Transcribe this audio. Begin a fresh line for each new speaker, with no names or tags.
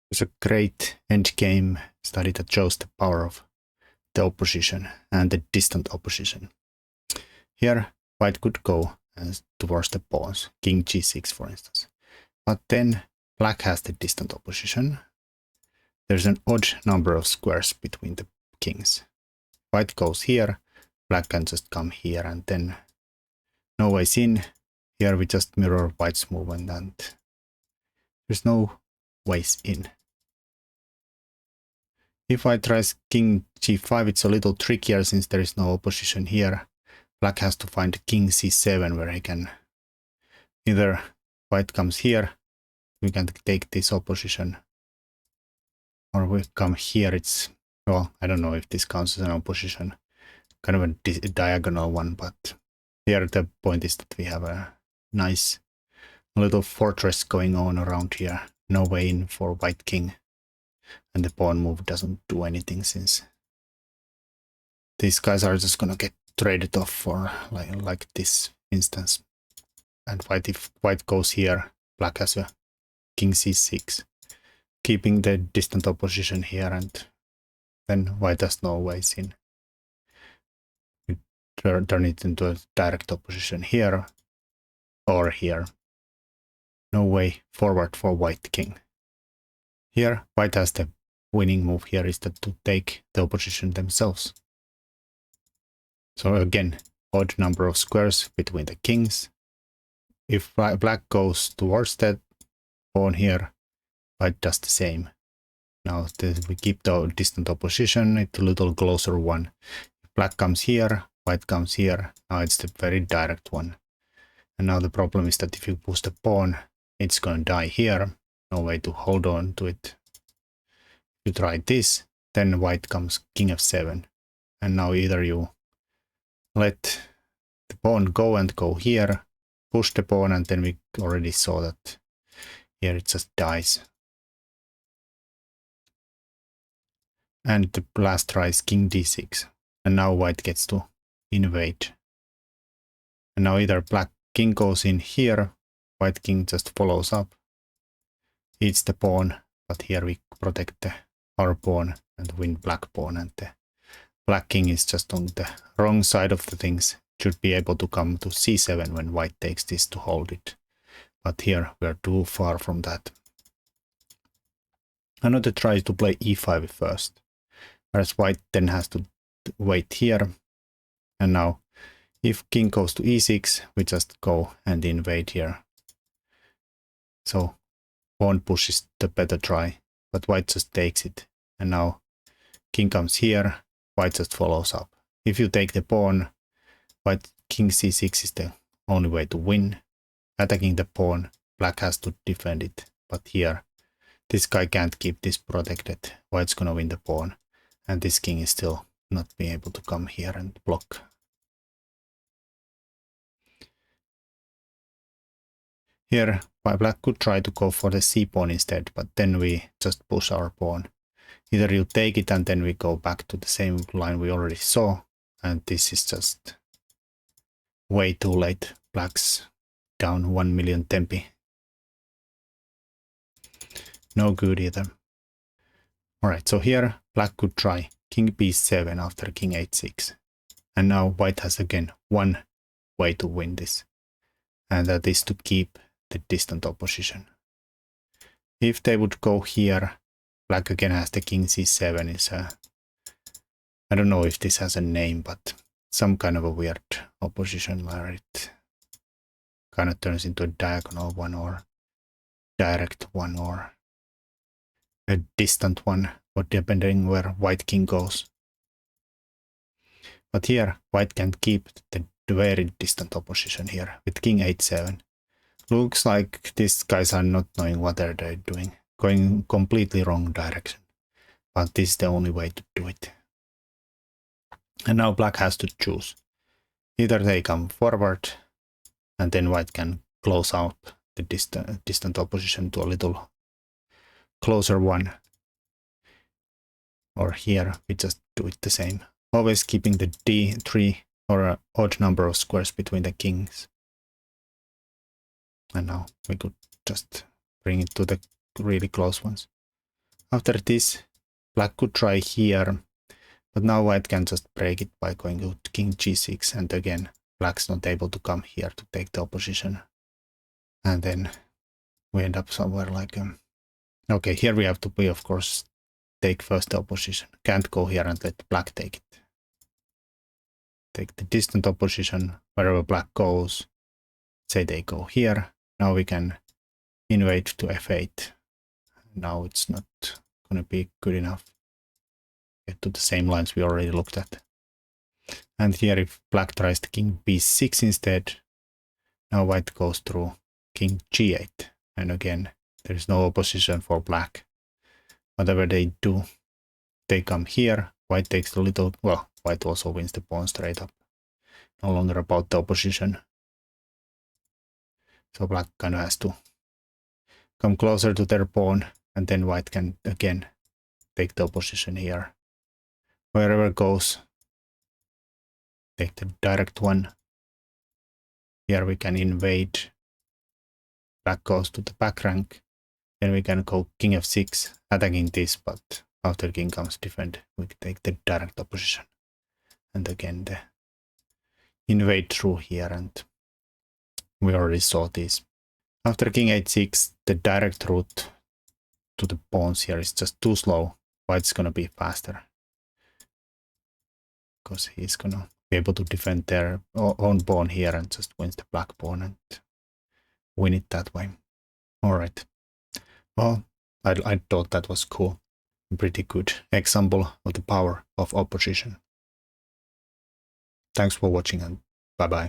There's a great endgame study that shows the power of the opposition and the distant opposition. Here, white could go towards the pawns, king g6 for instance. But then black has the distant opposition. There's an odd number of squares between the kings. White goes here, black can just come here, and then no ways in. Here we just mirror white's movement and there's no ways in. If white tries king g5, it's a little trickier since there is no opposition here. Black has to find king c7 where he can either white comes here, we can take this opposition, or we come here. It's, well, I don't know if this counts as an opposition, kind of a diagonal one, but here the point is that we have a nice little fortress going on around here. No way in for white king, and the pawn move doesn't do anything since these guys are just gonna get traded off for like this instance. And if white goes here, black has a king c6, keeping the distant opposition here, and then white has no ways in. We turn it into a direct opposition here or here. No way forward for white king. Here, white has the winning move here is to take the opposition themselves. So again, odd number of squares between the kings. If black goes towards that pawn here, white does the same. Now we keep the distant opposition, it's a little closer one. If black comes here, white comes here. Now it's the very direct one. And now the problem is that if you push the pawn, it's gonna die here. No way to hold on to it. If you try this, then white comes king f7. And now either you let the pawn go and go here, push the pawn, and then we already saw that here it just dies. And the last try is king d6. And now white gets to invade. And now either black king goes in here, white king just follows up, eats the pawn, but here we protect our pawn and win black pawn, and the black king is just on the wrong side of the things. Should be able to come to c7 when white takes this to hold it. But here we are too far from that. Another try is to play e5 first, whereas white then has to wait here. And now if king goes to e6, we just go and invade here. So pawn push is the better try, but white just takes it. And now king comes here, white just follows up. If you take the pawn, white king c6 is the only way to win. Attacking the pawn, black has to defend it. But here, this guy can't keep this protected. White's gonna win the pawn. And this king is still not being able to come here and block. Here, black could try to go for the c pawn instead, but then we just push our pawn. Either you take it and then we go back to the same line we already saw, and this is just way too late. Black's down 1 million tempi. No good either. Alright, so here black could try king b7 after king h6. And now white has again one way to win this, and that is to keep the distant opposition. If they would go here, black again has the king c7 is a, I don't know if this has a name, but some kind of a weird opposition where it kind of turns into a diagonal one or direct one or a distant one, or depending where white king goes. But here white can keep the very distant opposition here with king h7. Looks like these guys are not knowing what they're doing, going completely wrong direction. But this is the only way to do it. And now black has to choose. Either they come forward and then white can close out the distant opposition to a little closer one. Or here we just do it the same. Always keeping the d3 or an odd number of squares between the kings. And now we could just bring it to the really close ones. After this, black could try here, but now white can just break it by going to king g6, and again black's not able to come here to take the opposition. And then we end up somewhere like okay, here we have to be, of course, take first the opposition. Can't go here and let black take it. Take the distant opposition wherever black goes. Say they go here. Now we can invade to f8. Now it's not gonna be good enough. Get to the same lines we already looked at. And here if black tries the king b6 instead, now white goes through king g8. And again, there is no opposition for black. Whatever they do, they come here. White takes a little, well, white also wins the pawn straight up. No longer about the opposition. So black kind of has to come closer to their pawn, and then white can again take the opposition here. Wherever goes, take the direct one. Here we can invade. Black goes to the back rank. Then we can go king f6, attacking this, but after king comes defend, we can take the direct opposition. And again the invade through here, and we already saw this. After king h6, the direct route to the pawns here is just too slow. White's gonna be faster, because he's gonna be able to defend their own pawn here and just wins the black pawn and win it that way. Alright. Well, I thought that was cool. Pretty good example of the power of opposition. Thanks for watching, and bye bye.